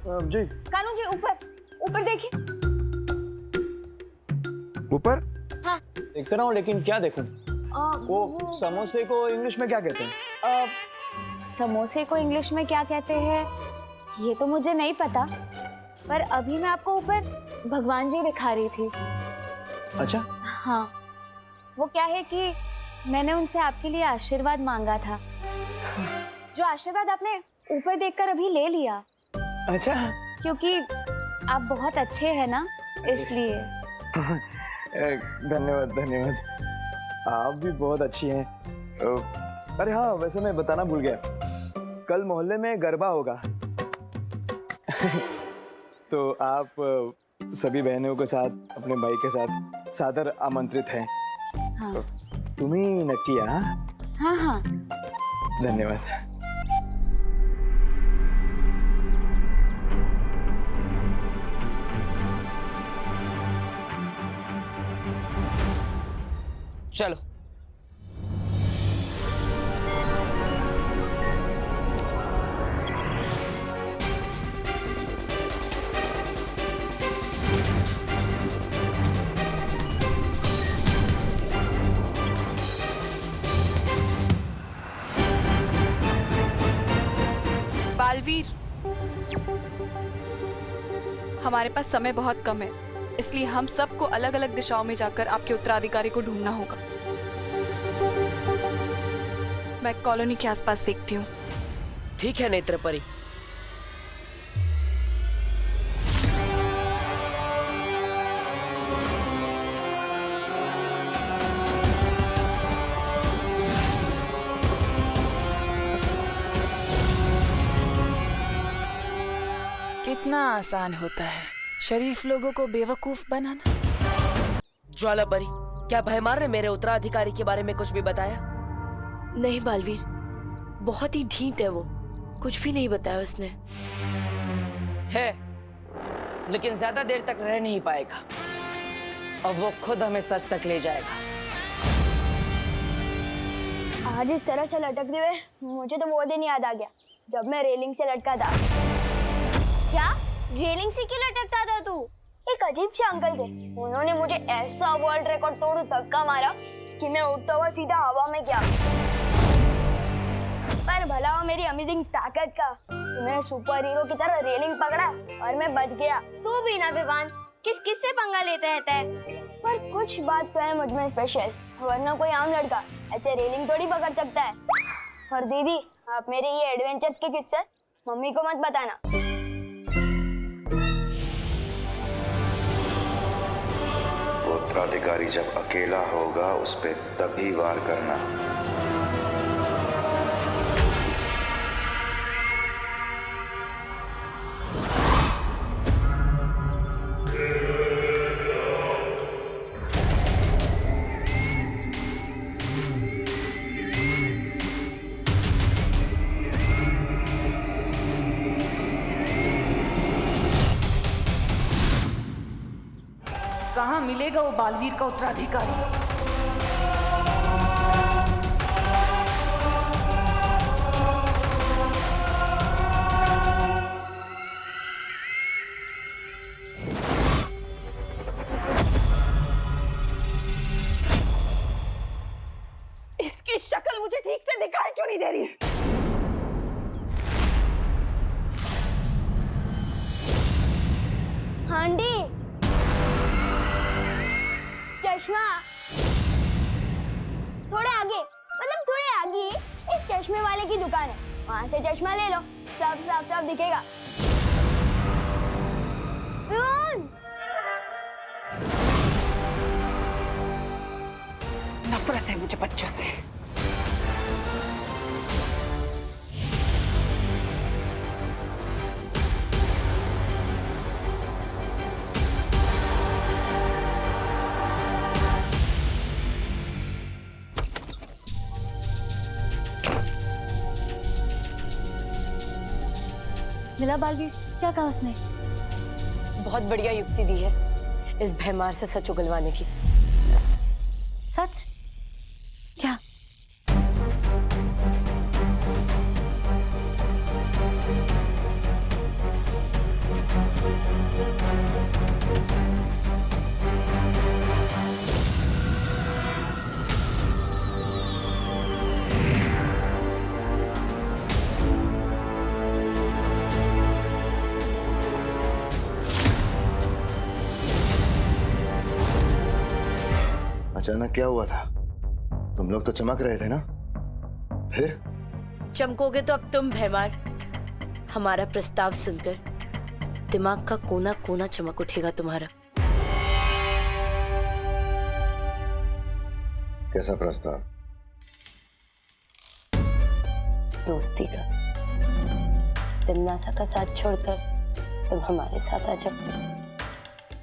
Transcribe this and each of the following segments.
जी। कानू जी ऊपर ऊपर देखिए। ऊपर? हाँ। देखते रहो, लेकिन क्या देखूं? वो समोसे को इंग्लिश में क्या कहते हैं? समोसे को इंग्लिश में क्या कहते हैं ये तो मुझे नहीं पता, पर अभी मैं आपको ऊपर भगवान जी दिखा रही थी। अच्छा। हाँ, वो क्या है कि मैंने उनसे आपके लिए आशीर्वाद मांगा था, जो आशीर्वाद आपने ऊपर देखकर अभी ले लिया। अच्छा। क्योंकि आप बहुत अच्छे हैं ना, इसलिए। धन्यवाद धन्यवाद, आप भी बहुत अच्छी हैं। अरे हाँ, वैसे मैं बताना भूल गया, कल मोहल्ले में गरबा होगा। तो आप सभी बहनों के साथ, अपने भाई के साथ सादर आमंत्रित हैं। हाँ तुम ही नक्की? हाँ हाँ। धन्यवाद। चलो। बालवीर, हमारे पास समय बहुत कम है, इसलिए हम सबको अलग अलग दिशाओं में जाकर आपके उत्तराधिकारी को ढूंढना होगा। मैं कॉलोनी के आसपास देखती हूँ। ठीक है नेत्रपरी। कितना आसान होता है शरीफ लोगों को बेवकूफ बनाना। ज्वालापरी, क्या भयमार ने मेरे उत्तराधिकारी के बारे में कुछ भी बताया? नहीं बालवीर, बहुत ही ढीठ है वो, कुछ भी नहीं बताया उसने। है, लेकिन ज्यादा देर तक रह नहीं पाएगा और वो खुद हमें सच तक ले जाएगा। आज इस तरह से लटकते हुए मुझे तो वो दिन याद आ गया जब मैं रेलिंग से लटका था। क्या? रेलिंग से क्यों लटकता था तू? एक अजीब से अंकल थे, उन्होंने मुझे ऐसा वर्ल्ड रिकॉर्ड तोड़ धक्का मारा कि मैं उड़ता हुआ सीधा हवा में गया। पर भला हो मेरी अमेजिंग ताकत का, तो मैंने सुपर हीरो की तरह रेलिंग पकड़ा और मैं बच गया। तू भी ना विवान, किस किस से पंगा लेता रहता है? पर कुछ बात तो है मुझ में स्पेशल, वरना कोई आम लड़का ऐसे रेलिंग थोड़ी पकड़ सकता है। और दीदी, आप मेरे ये एडवेंचर्स के किस्से मम्मी को मत बताना। उत्तराधिकारी जब अकेला होगा उस पे तभी वार करना। कहाँ मिलेगा वो बालवीर का उत्तराधिकारी? इसकी शक्ल मुझे ठीक से दिखाई क्यों नहीं दे रही? हांडी, चश्मा, थोड़े आगे, मतलब थोड़े आगे एक चश्मे वाले की दुकान है, वहां से चश्मा ले लो, सब साफ साफ दिखेगा। नफरत है मुझे बच्चों से। मिला बालवीर? क्या कहा उसने? बहुत बढ़िया युक्ति दी है इस भयमार से सच उगलवाने की। सच? क्या? अचानक क्या हुआ था? तुम लोग तो चमक रहे थे ना? फिर चमकोगे तो अब तुम भैमार। हमारा प्रस्ताव सुनकर दिमाग का कोना कोना चमक उठेगा तुम्हारा। कैसा प्रस्ताव? दोस्ती का। तिमनासा का साथ छोड़कर तुम हमारे साथ आ जाओ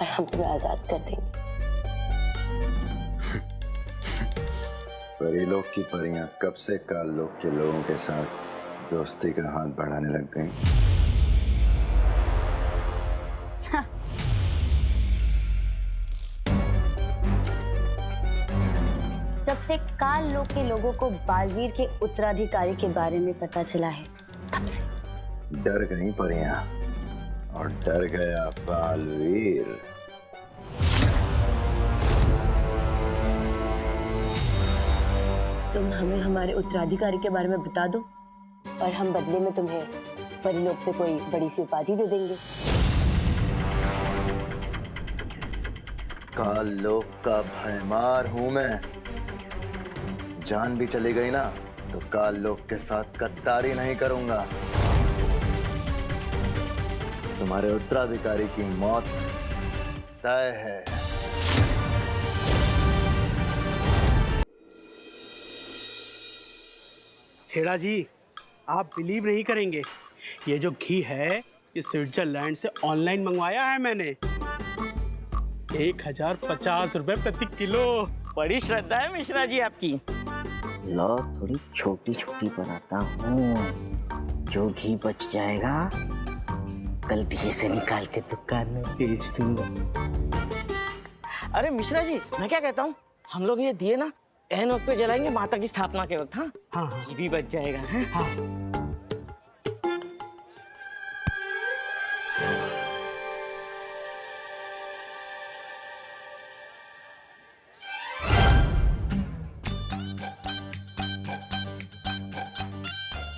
और हम तुम्हें आजाद कर देंगे। परीलोक की परियां कब से काल लोक के लोगों के साथ दोस्ती का हाथ बढ़ाने लग गई? जब से काल लोक के लोगों को बालवीर के उत्तराधिकारी के बारे में पता चला है, तब से डर गई परियां और डर गया बालवीर। तुम हमें हमारे उत्तराधिकारी के बारे में बता दो और हम बदले में तुम्हें परिलोक पे कोई बड़ी सी उपाधि दे देंगे। काल लोक का भयमार हूं मैं। जान भी चली गई ना तो काल लोक के साथ गद्दारी नहीं करूंगा। तुम्हारे उत्तराधिकारी की मौत तय है। छेड़ा जी, आप बिलीव नहीं करेंगे, ये जो घी है ये स्विट्जरलैंड से ऑनलाइन मंगवाया है मैंने। 1050 रुपए प्रति किलो। बड़ी श्रद्धा है मिश्रा जी आपकी। लो थोड़ी छोटी छोटी बनाता हूँ, जो घी बच जाएगा कल दिए से निकाल के दुकान में बेच दूंगा। अरे मिश्रा जी, मैं क्या कहता हूँ, हम लोग ये दिए ना एन वक्त पे जलाएंगे माता की स्थापना के वक्त। हाँ हाँ घी भी बच जाएगा। है? हाँ।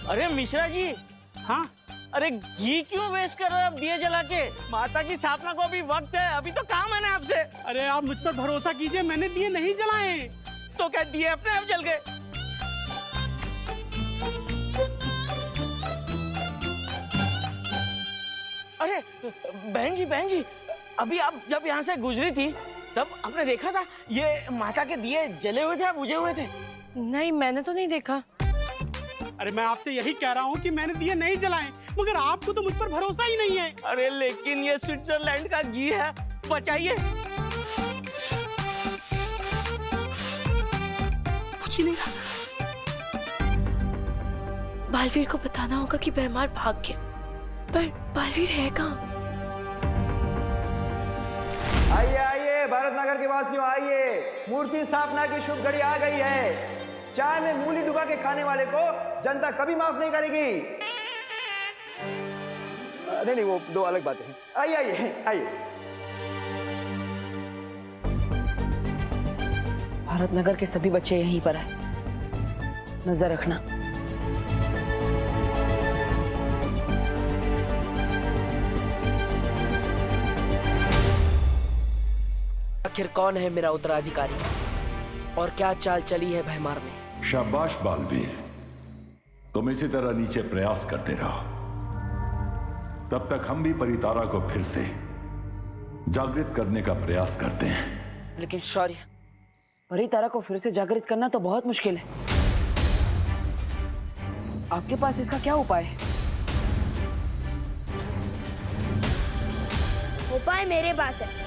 अरे मिश्रा जी, हाँ अरे घी क्यों वेस्ट कर रहे हो आप दिए जला के? माता की स्थापना को अभी वक्त है, अभी तो काम है ना आपसे। अरे आप मुझ पर भरोसा कीजिए, मैंने दिए नहीं जलाए। तो क्या दिए अपने आप जल गए? अरे बहन जी, अभी आप जब यहाँ से गुजरी थी तब आपने देखा था ये माता के दिए जले हुए थे या बुझे हुए थे? नहीं, मैंने तो नहीं देखा। अरे मैं आपसे यही कह रहा हूँ कि मैंने दिए नहीं जलाए, मगर आपको तो मुझ पर भरोसा ही नहीं है। अरे लेकिन ये स्विट्जरलैंड का घी है, बचाइए। कुछ ही नहीं रहा। बालवीर को बताना होगा कि भैमार भाग गया, पर बालवीर है कहाँ? आइए आइए भारत नगर के वासियों, आइए। मूर्ति स्थापना की शुभ घड़ी आ गई है। चाय में मूली डुबा के खाने वाले को जनता कभी माफ नहीं करेगी। नहीं, वो दो अलग बातें हैं। आइए आइए आइए। भारत नगर के सभी बच्चे यहीं पर हैं, नजर रखना। आखिर कौन है मेरा उत्तराधिकारी और क्या चाल चली है भैमार में? शाबाश बालवीर, तुम इसी तरह नीचे प्रयास करते रहो, तब तक हम भी परितारा को फिर से जागृत करने का प्रयास करते हैं। लेकिन शौर्य, परितारा को फिर से जागृत करना तो बहुत मुश्किल है। आपके पास इसका क्या उपाय है? उपाय मेरे पास है।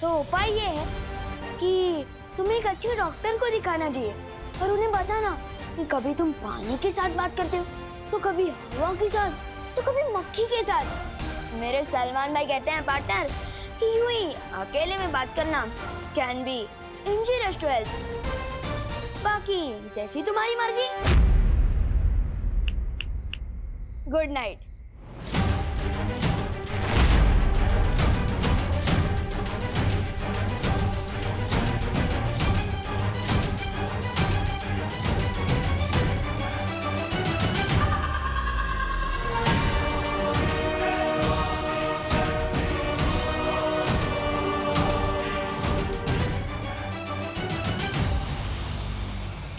तो उपाय ये है कि तुम्हें एक अच्छे डॉक्टर को दिखाना चाहिए और उन्हें बताना कि कभी तुम पानी के साथ बात करते हो, तो कभी हवा के साथ, तो कभी मक्खी के साथ। मेरे सलमान भाई कहते हैं पार्टनर कि यूं ही अकेले में बात करना can be injurious to health. बाकी जैसी तुम्हारी मर्जी। Good night.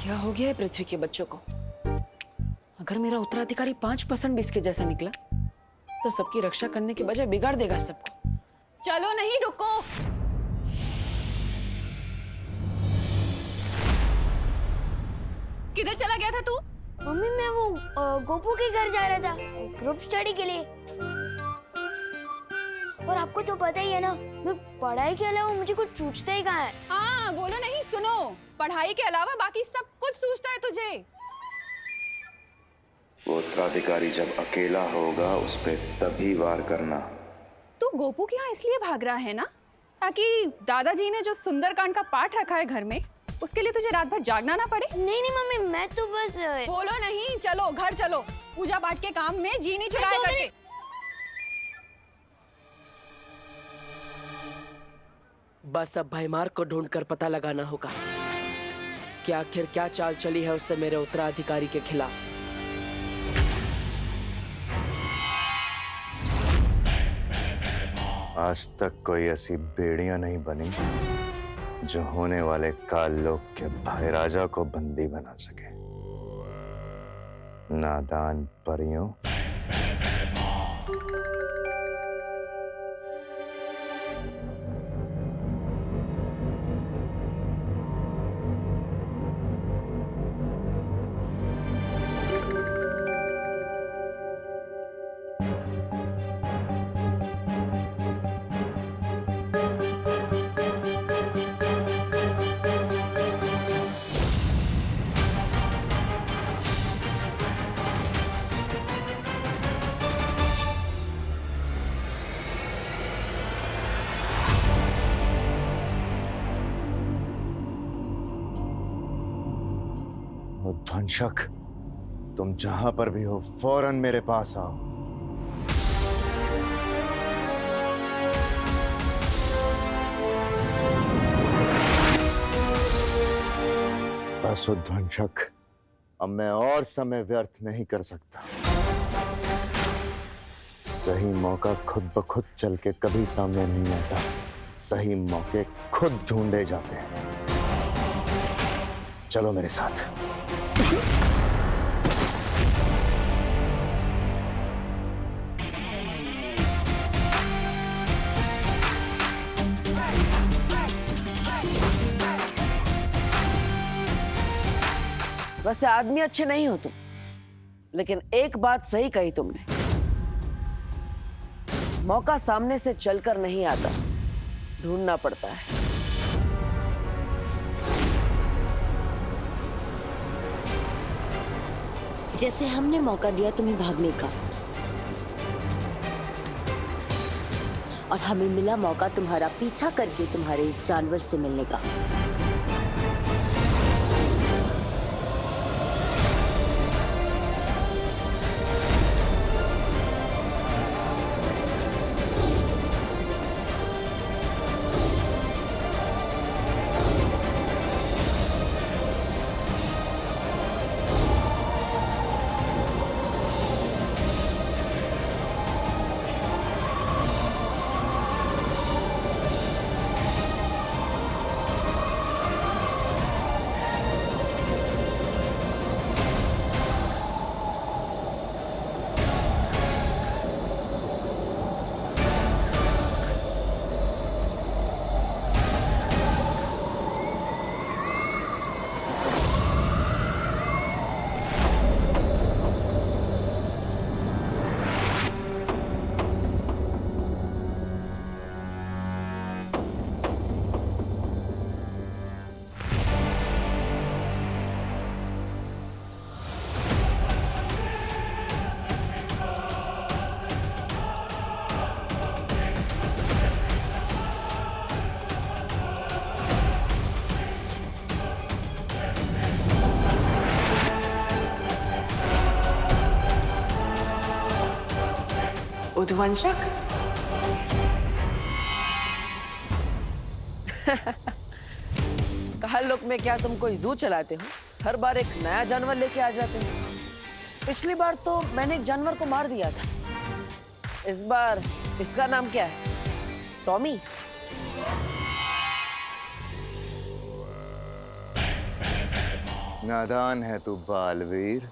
क्या हो गया है पृथ्वी के बच्चों को? अगर मेरा उत्तराधिकारी 5% भी इसके जैसा निकला तो सबकी रक्षा करने के बजाय बिगाड़ देगा सबको। चलो नहीं, रुको। किधर चला गया था तू? मम्मी मैं वो गोपू के घर जा रहा था ग्रुप स्टडी के लिए। और आपको तो पता ही है ना, मैं पढ़ाई के अलावा मुझे कुछ सूझता ही कहाँ है। हाँ बोलो नहीं, सुनो। पढ़ाई के अलावा बाकी सब कुछ सूझता है तुझे। वो उत्तराधिकारी जब अकेला होगा उस पे तभी वार करना। तू गोपू के यहाँ इसलिए भाग रहा है ना, ताकि दादाजी ने जो सुंदरकांड का पाठ रखा है घर में, उसके लिए तुझे रात भर जागना ना पड़े। नहीं नहीं मम्मी, मैं तो बस। बोलो नहीं, चलो घर चलो। पूजा पाठ के काम में जी नहीं चुराया करके। बस अब भैमार को ढूंढकर पता लगाना होगा कि आखिर क्या चाल चली है उससे मेरे उत्तराधिकारी के खिलाफ। आज तक कोई ऐसी बेड़ियां नहीं बनी जो होने वाले काल लोक के भाई राजा को बंदी बना सके। नादान परियों, ध्वंसक, तुम जहां पर भी हो फौरन मेरे पास आओ। बस ध्वंसक, अब मैं और समय व्यर्थ नहीं कर सकता। सही मौका खुद ब खुद चल के कभी सामने नहीं आता, सही मौके खुद ढूंढे जाते हैं। चलो मेरे साथ। वैसे आदमी अच्छे नहीं हो तुम, लेकिन एक बात सही कही तुमने, मौका सामने से चलकर नहीं आता, ढूंढना पड़ता है। जैसे हमने मौका दिया तुम्हें भागने का, और हमें मिला मौका तुम्हारा पीछा करके तुम्हारे इस जानवर से मिलने का। उद्वंशक? काल में क्या तुम कोई जू चलाते हो? हर बार एक नया जानवर लेके आ जाते हो। पिछली बार तो मैंने एक जानवर को मार दिया था। इस बार इसका नाम क्या है? टॉमी? नादान है तू बालवीर,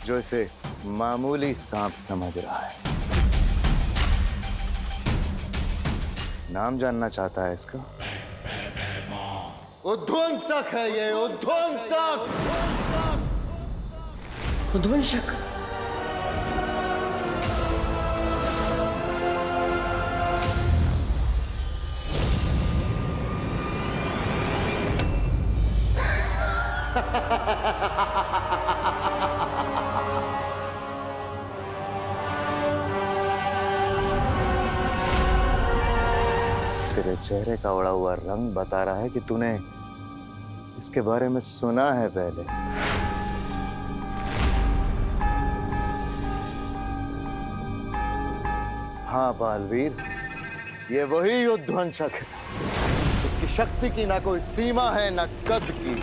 जो इसे मामूली सांप समझ रहा है। नाम जानना चाहता है इसका? उद्वंसक है ये, उद्वंसक। उद्वंशक? तेरे चेहरे का उड़ा हुआ रंग बता रहा है कि तूने इसके बारे में सुना है पहले। हाँ बालवीर, ये वही उद्वंशक है। इसकी शक्ति की ना कोई सीमा है ना कद की।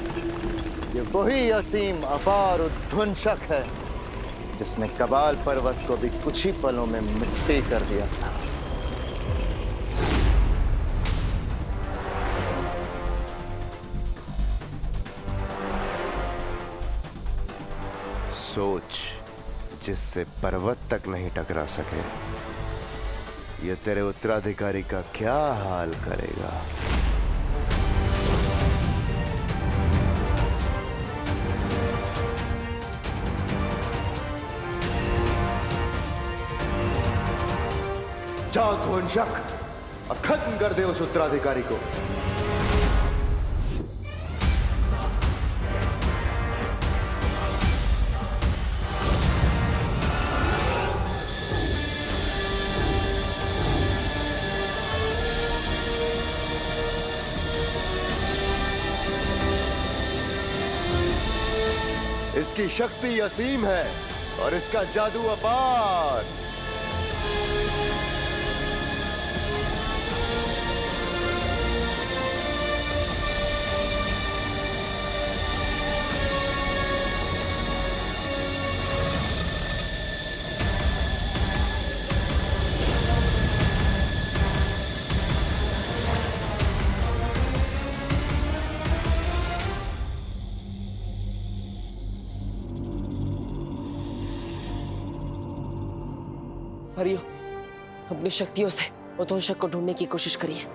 ये वही असीम अपार उद्वंशक है जिसने कबाल पर्वत को भी कुछ ही पलों में मिट्टी कर दिया था। सोच, जिससे पर्वत तक नहीं टकरा सके, ये तेरे उत्तराधिकारी का क्या हाल करेगा। जा ध्वंसक, और खत्म कर दे उस उत्तराधिकारी को। इसकी शक्ति असीम है और इसका जादू अपार। हरियो, अपनी शक्तियों से उद्वंशक को ढूंढने की कोशिश करिए।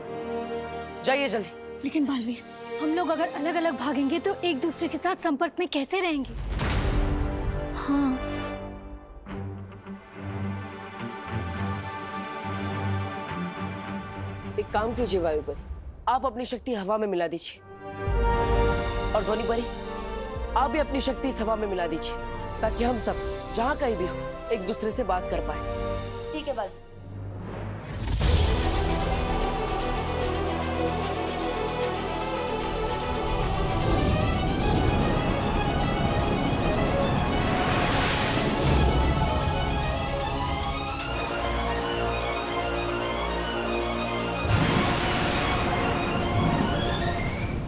जाइए जल्दी। लेकिन बालवीर, हम लोग अगर अलग अलग भागेंगे तो एक दूसरे के साथ संपर्क में कैसे रहेंगे? हाँ। एक काम कीजिए वायुपरी, आप अपनी शक्ति हवा में मिला दीजिए, और ध्वनिपरी आप भी अपनी शक्ति इस हवा में मिला दीजिए, ताकि हम सब जहाँ कहीं भी हो एक दूसरे से बात कर पाए। ठीक है बाल।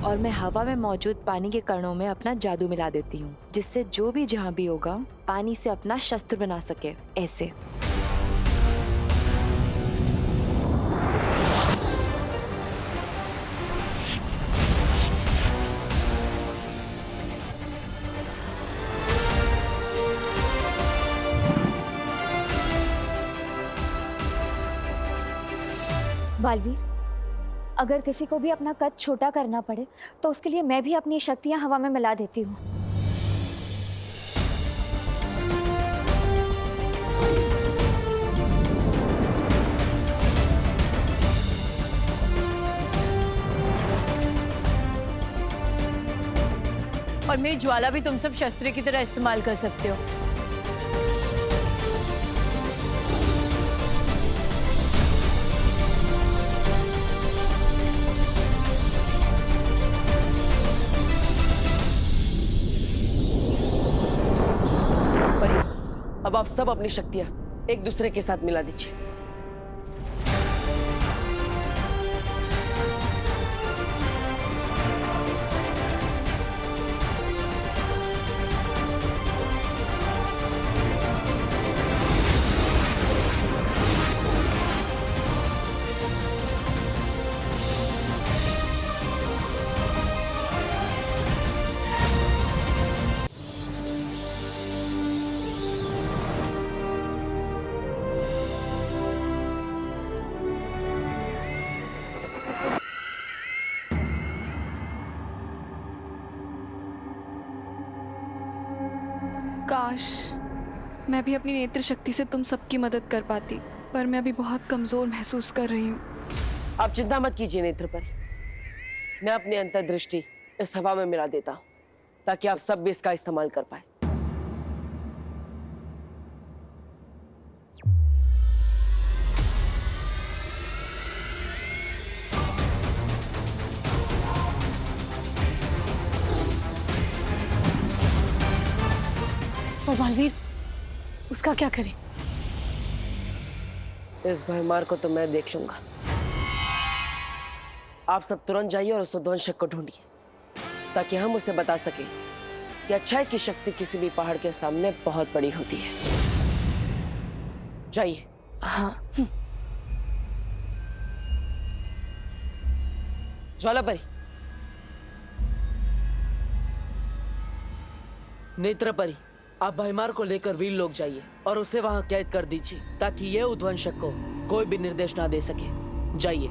और मैं हवा में मौजूद पानी के कणों में अपना जादू मिला देती हूँ, जिससे जो भी जहाँ भी होगा पानी से अपना शस्त्र बना सके। ऐसे बालवीर, अगर किसी को भी अपना कद छोटा करना पड़े तो उसके लिए मैं भी अपनी शक्तियां हवा में मिला देती हूँ। और मेरी ज्वाला भी तुम सब शस्त्र की तरह इस्तेमाल कर सकते हो। अब आप सब अपनी शक्तियां एक दूसरे के साथ मिला दीजिए। काश मैं भी अपनी नेत्र शक्ति से तुम सबकी मदद कर पाती, पर मैं अभी बहुत कमजोर महसूस कर रही हूँ। आप चिंता मत कीजिए नेत्र परी, मैं अपनी अंतर्दृष्टि इस हवा में मिला देता हूँ ताकि आप सब भी इसका इस्तेमाल कर पाए। और बालवीर, उसका क्या करें? इस भयमार को तो मैं देख लूंगा। आप सब तुरंत जाइए और उस उद्वंशक को ढूंढिए ताकि हम उसे बता सकें कि अच्छाई की शक्ति किसी भी पहाड़ के सामने बहुत बड़ी होती है। जाइए। हाँ। ज्वालापरी, नेत्रपरी, आप भयमार को लेकर वीर लोग जाइए और उसे वहां कैद कर दीजिए ताकि ये उद्वंशक को कोई भी निर्देश ना दे सके। जाइए।